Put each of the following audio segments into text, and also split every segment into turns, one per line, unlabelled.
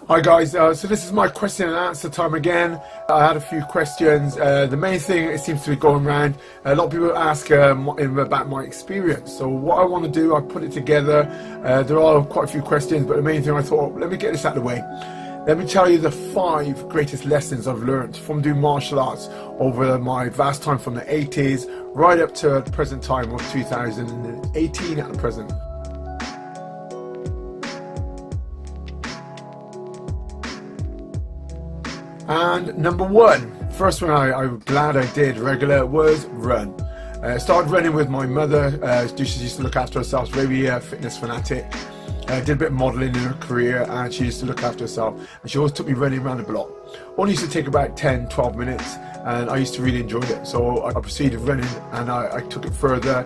Hi guys, so this is my question and answer time again. I had a few questions. The main thing it seems to be going around, a lot of people ask about my experience. So what I want to do, I put it together. There are quite a few questions, but the main thing I thought, let me get this out of the way. Let me tell you the 5 greatest lessons I've learned from doing martial arts over my vast time from the 80s right up to the present time of 2018 at the present. And number 1, first one I'm glad I did regular was run. I started running with my mother. She used to look after herself, very fitness fanatic. Did a bit of modelling in her career, and she used to look after herself, and she always took me running around the block. Only used to take about 10-12 minutes, and I used to really enjoy it. So I proceeded running, and I took it further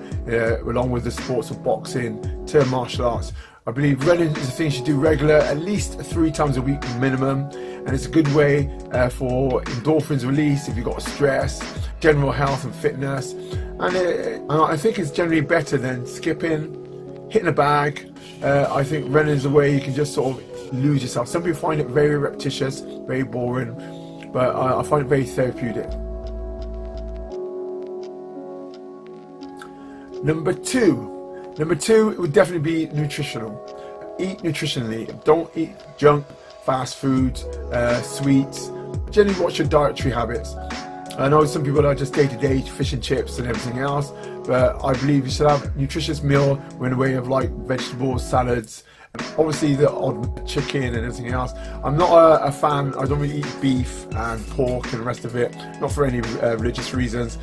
along with the sports of boxing to martial arts. I believe running is a thing you should do regular, at least 3 times a week minimum, and it's a good way for endorphins release if you've got stress, general health and fitness, and I think it's generally better than skipping, hitting a bag. I think running is a way you can just sort of lose yourself. Some people find it very repetitious, very boring, but I find it very therapeutic. Number two, it would definitely be nutritional. Eat nutritionally. Don't eat junk, fast foods, sweets. Generally watch your dietary habits. I know some people are just day-to-day fish and chips and everything else, but I believe you should have a nutritious meal in the way of like vegetables, salads, obviously the odd chicken and everything else. I'm not a fan. I don't really eat beef and pork and the rest of it, not for any religious reasons.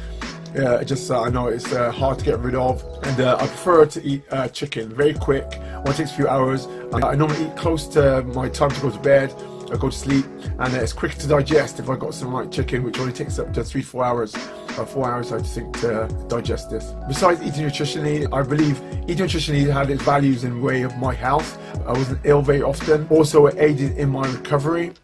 I know it's hard to get rid of, and I prefer to eat chicken, very quick. It takes a few hours. I normally eat close to my time to go to bed. I go to sleep, and it's quicker to digest if I got some like chicken, which only takes up to 3-4 hours. 4 hours, I think, to digest this. Besides eating nutritionally, I believe eating nutritionally had its values in the way of my health. I wasn't ill very often. Also, it aided in my recovery.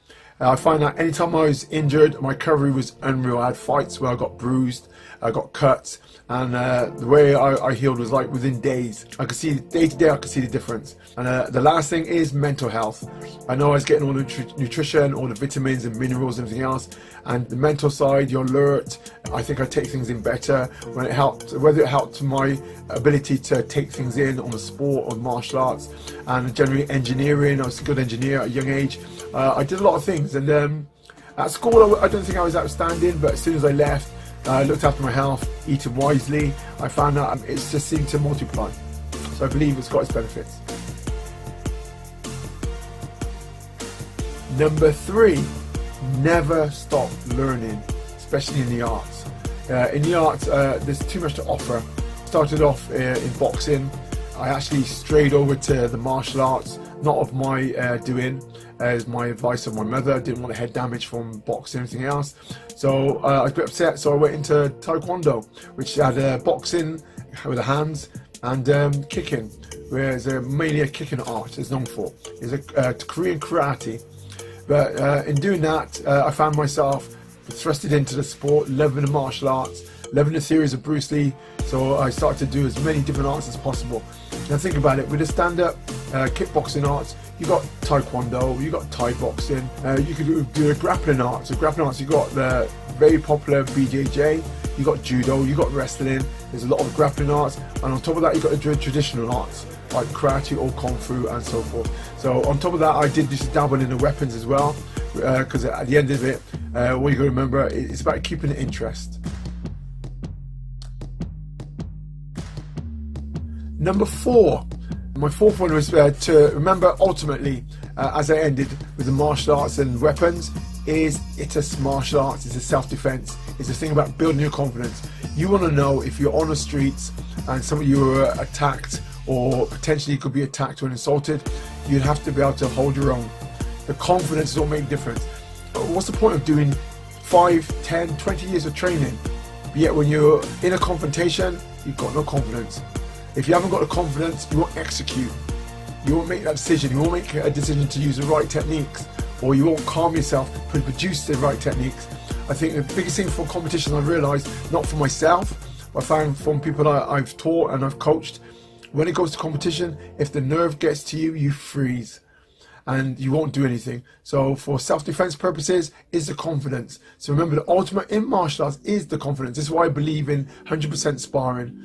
I find that anytime I was injured, my recovery was unreal. I had fights where I got bruised, I got cuts, and the way I healed was like within days. I could see day to day, I could see the difference. And the last thing is mental health. I know I was getting all the nutrition, all the vitamins and minerals and everything else, and the mental side, you're alert. I think I take things in better. When it helped, whether it helped my ability to take things in on the sport or martial arts, and generally engineering. I was a good engineer at a young age. I did a lot of things, and at school I don't think I was outstanding, but as soon as I left, I looked after my health, eating wisely. I found that it just seemed to multiply. So I believe it's got its benefits. Number 3, never stop learning, especially in the arts. In the arts, there's too much to offer. Started off in boxing. I actually strayed over to the martial arts, not of my doing, as my advice of my mother. I didn't want head damage from boxing or anything else. So I was a bit upset, so I went into Taekwondo, which had boxing with the hands and kicking, whereas mainly a kicking art is known for. It's a Korean karate. But in doing that, I found myself thrusted into the sport, loving the martial arts, loving the theories of Bruce Lee. So I started to do as many different arts as possible. Now think about it, with the stand-up kickboxing arts, you got Taekwondo, you got Thai boxing, you could do a grappling arts. So grappling arts, you got the very popular BJJ, you got judo, you got wrestling. There's a lot of grappling arts, and on top of that, you got the traditional arts like karate or kung fu and so forth. So on top of that, I did just dabble in the weapons as well, because at the end of it, what you got to remember, it's about keeping the interest. Number 4, my 4th one was to remember ultimately, as I ended with the martial arts and weapons, it's a martial arts, it's a self-defense, it's a thing about building your confidence. You want to know if you're on the streets and some of you are attacked or potentially could be attacked or insulted, you'd have to be able to hold your own. The confidence is what makes a difference. What's the point of doing 5, 10, 20 years of training, but yet when you're in a confrontation, you've got no confidence? If you haven't got the confidence, you won't execute. You won't make that decision. You won't make a decision to use the right techniques, or you won't calm yourself to produce the right techniques. I think the biggest thing for competition I've realised, not for myself, I found from people I've taught and I've coached, when it goes to competition, if the nerve gets to you, you freeze. and you won't do anything. So for self-defense purposes is the confidence. So remember, the ultimate in martial arts is the confidence. This is why I believe in 100% sparring.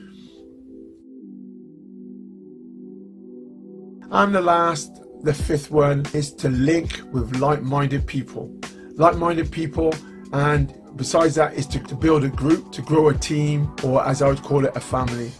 And the fifth one is to link with like-minded people. Like-minded people, and besides that is to build a group, to grow a team, or as I would call it, a family.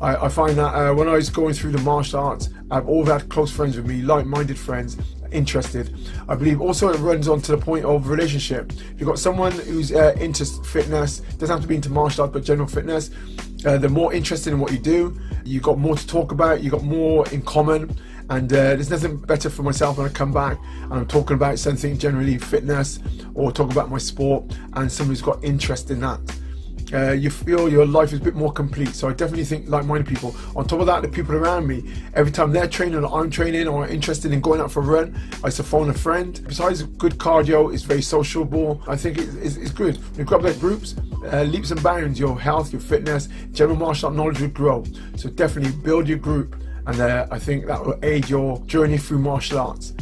I find that when I was going through the martial arts, I've always had close friends with me, like-minded friends, interested. I believe also it runs on to the point of relationship. If you've got someone who's into fitness, doesn't have to be into martial arts, but general fitness, they're more interested in what you do, you've got more to talk about, you've got more in common. And there's nothing better for myself when I come back and I'm talking about something generally fitness, or talk about my sport, and somebody's got interest in that. You feel your life is a bit more complete. So I definitely think like-minded people. On top of that, the people around me, every time they're training or I'm training or interested in going out for a run, I used to phone a friend. Besides good cardio, it's very sociable. I think it's good. When you grab like groups, leaps and bounds, your health, your fitness, general martial art knowledge will grow. So definitely build your group, and I think that will aid your journey through martial arts.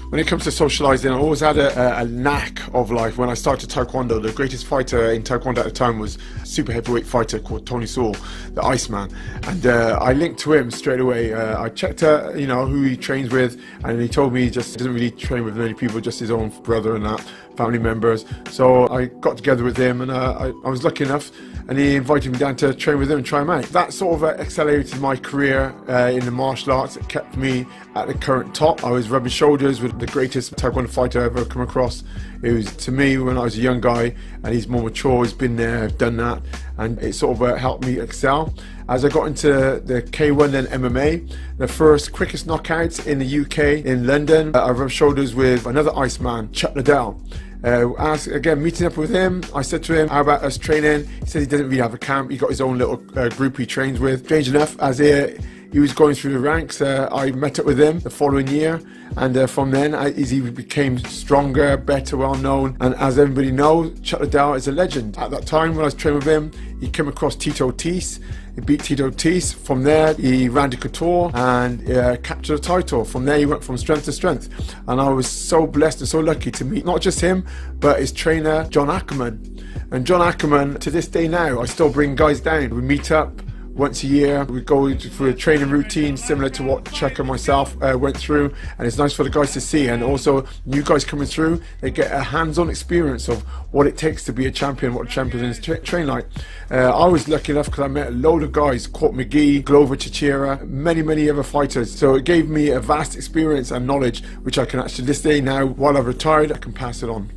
When it comes to socializing, I always had a knack of life. When I started Taekwondo, the greatest fighter in Taekwondo at the time was a super heavyweight fighter called Tony Sewell, the Iceman. And I linked to him straight away. I checked who he trains with, and he told me he just doesn't really train with many people, just his own brother and that, family members. So I got together with him, and I was lucky enough, and he invited me down to train with him and try him out. That sort of accelerated my career in the martial arts. It kept me at the current top. I was rubbing shoulders with the greatest Taekwondo fighter I've ever come across. It was, to me, when I was a young guy, and he's more mature, he's been there, done that, and it sort of helped me excel. As I got into the K1 and MMA, the first quickest knockouts in the UK, in London, I rubbed shoulders with another Iceman, Chuck Liddell. Again, meeting up with him, I said to him, how about us training? He said he doesn't really have a camp, he got his own little group he trains with. Strange enough, as he was going through the ranks, I met up with him the following year, and from then he became stronger, better, well known, and as everybody knows, Chuck Liddell is a legend. At that time when I was training with him, he came across Tito Ortiz. He beat Tito Ortiz. From there, he ran to Couture and captured a title. From there, he went from strength to strength. And I was so blessed and so lucky to meet not just him, but his trainer, John Ackerman. And John Ackerman, to this day now, I still bring guys down. We meet up once a year. We go through a training routine similar to what Chuck and myself went through, and it's nice for the guys to see. And also, new guys coming through, they get a hands-on experience of what it takes to be a champion, what champions train like. I was lucky enough because I met a load of guys, Court McGee, Glover Chichira, many other fighters. So it gave me a vast experience and knowledge, which I can actually, this day now, while I've retired, I can pass it on.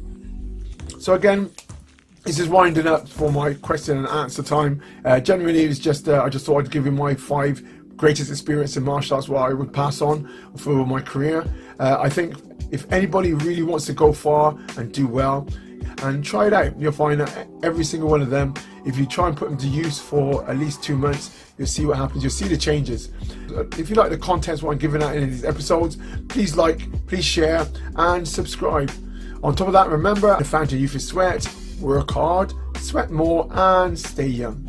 So again, this is winding up for my question and answer time. Generally, it was just I just thought I'd give you my 5 greatest experience in martial arts, what I would pass on for my career. I think if anybody really wants to go far and do well, and try it out, you'll find that every single one of them, if you try and put them to use for at least 2 months, you'll see what happens. You'll see the changes. If you like the contents what I'm giving out in these episodes, please like, please share, and subscribe. On top of that, remember, the fountain of youth is sweat. Work hard, sweat more, and stay young.